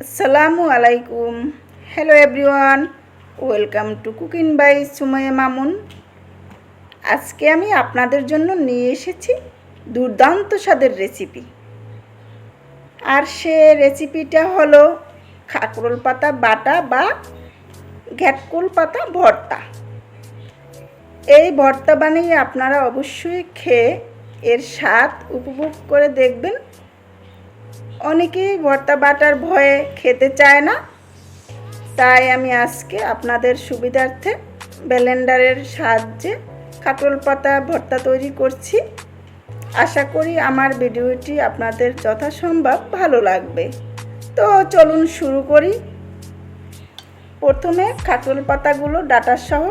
আসসালামু আলাইকুম। Hello everyone, welcome to cooking by Sumaiya Mamun. আজকে আমি আপনাদের জন্য নিয়ে এসেছি দুর্দান্ত স্বাদের রেসিপি। আর সে রেসিপিটা হলো কাঁকরোল পাতা বাটা বা ঘ্যাটকোল পাতা ভর্তা। এই ভর্তা বানিয়ে আপনারা অবশ্যই খেয়ে এর স্বাদ উপভোগ করে দেখবেন। অনেকেই ভর্তা বাটার ভয়ে খেতে চায় না, তাই আমি আজকে আপনাদের সুবিধার্থে ব্লেন্ডারের সাহায্যে কাঁকরোল পাতা ভর্তা তৈরি করছি। আশা করি আমার ভিডিওটি আপনাদের যথাসম্ভব ভালো লাগবে। তো চলুন শুরু করি। প্রথমে কাঁকরোল পাতাগুলো ডাঁটাসহ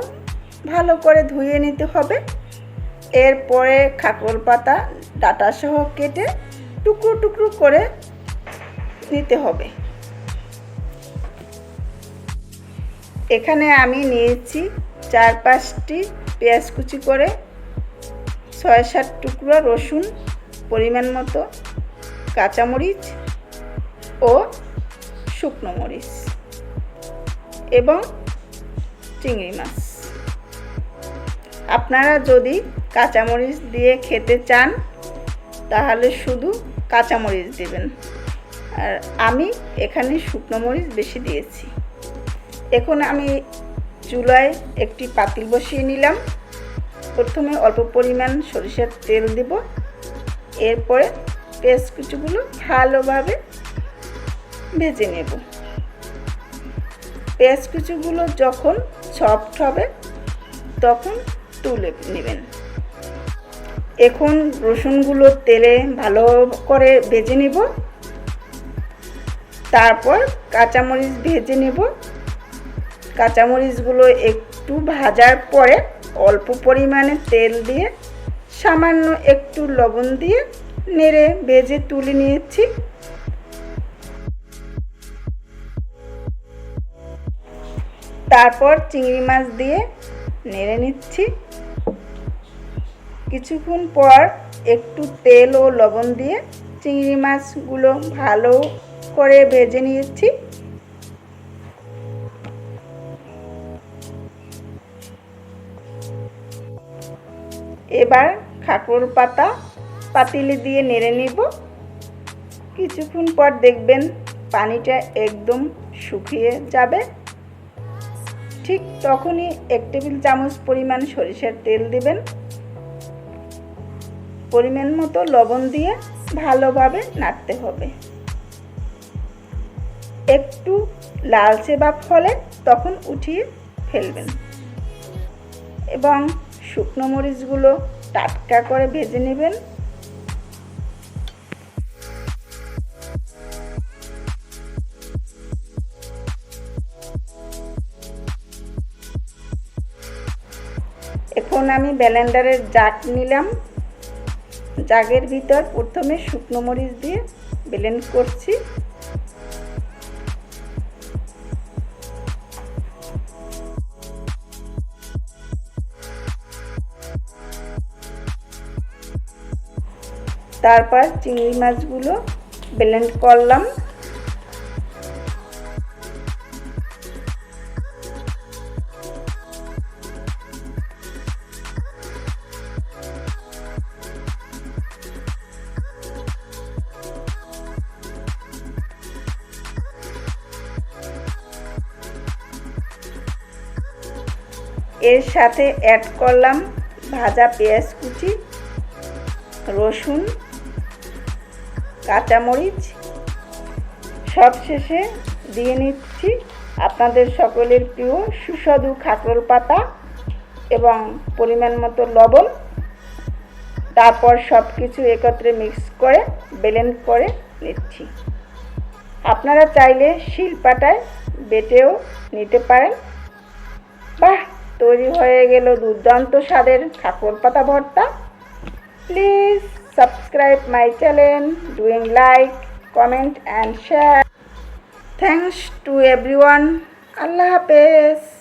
ভালো করে ধুয়ে নিতে হবে। এরপরে কাঁকরোল পাতা ডাঁটাসহ কেটে টুকরো টুকরো করে নিতে হবে। এখানে আমি নিয়েছি 4-5টি পেঁয়াজ কুচি করে, 6-7 টুকরো রসুন, পরিমাণ মতো কাঁচামরিচ ও শুকনো মরিচ এবং চিংড়ি মাছ। আপনারা যদি কাঁচামরিচ দিয়ে খেতে চান তাহলে শুধু কাঁচামরিচ দেবেন, আর আমি এখানে শুকনো মরিচ বেশি দিয়েছি। এখন আমি চুলায় একটি পাতিল বসিয়ে নিলাম। প্রথমে অল্প পরিমাণ সরিষার তেল দেব। এরপরে পেঁয়াজ কুচিগুলো ভালোভাবে ভেজে নেব। পেঁয়াজ কুচিগুলো যখন সফট হবে তখন তুলে নেবেন। এখন রসুনগুলো তেলে ভালো করে ভেজে নেব। তারপর কাঁচামরিচ ভেজে নেব। কাঁচামরিচগুলো একটু ভাজার পরে অল্প পরিমাণে তেল দিয়ে সামান্য একটু লবণ দিয়ে নেড়ে ভেজে তুলে নিয়েছি। তারপর চিংড়ি মাছ দিয়ে নেড়ে নিচ্ছি। কিছুক্ষণ পর একটু তেল ও লবণ দিয়ে চিংড়ি মাছগুলো ভালো করে ভেজে নিয়েছি। এবার কাঁকরোল পাতা পাতিলে দিয়ে নেড়ে নেব। কিছুক্ষণ পর দেখবেন পানিটা একদম শুকিয়ে যাবে। ঠিক তখনই 1 টেবিল চামচ পরিমাণ সরিষার তেল দেবেন। পরিমাণ মতো লবণ দিয়ে ভালোভাবে নাড়তে হবে। একটু লালচে ভাব হলে তখন উঠিয়ে ফেলবেন এবং শুকনো মরিচগুলো টাটকা করে ভেজে নেবেন। এখন আমি ব্লেন্ডারের জাগ নিলাম। জাগের ভিতর প্রথমে শুকনো মরিচ দিয়ে ব্লেন্ড করছি। তারপর চিংড়ি মাছগুলো ব্লেন্ড করলাম। এর সাথে অ্যাড করলাম ভাজা পেঁয়াজ কুচি, রসুন, কাঁচামরিচ। সবশেষে দিয়ে নিচ্ছি আপনাদের সকলের প্রিয় সুস্বাদু কাঁকরোল পাতা এবং পরিমাণ মতো লবণ। তারপর সব কিছু একত্রে মিক্স করে ব্লেন্ড করে নিচ্ছি। আপনারা চাইলে শিলপাটায় বেটেও নিতে পারেন। বাহ, তৈরি হয়ে গেল দুর্দান্ত স্বাদের কাঁকরোল পাতা ভর্তা। Please subscribe my channel, doing like, comment and share. Thanks to everyone. Allah Hafiz.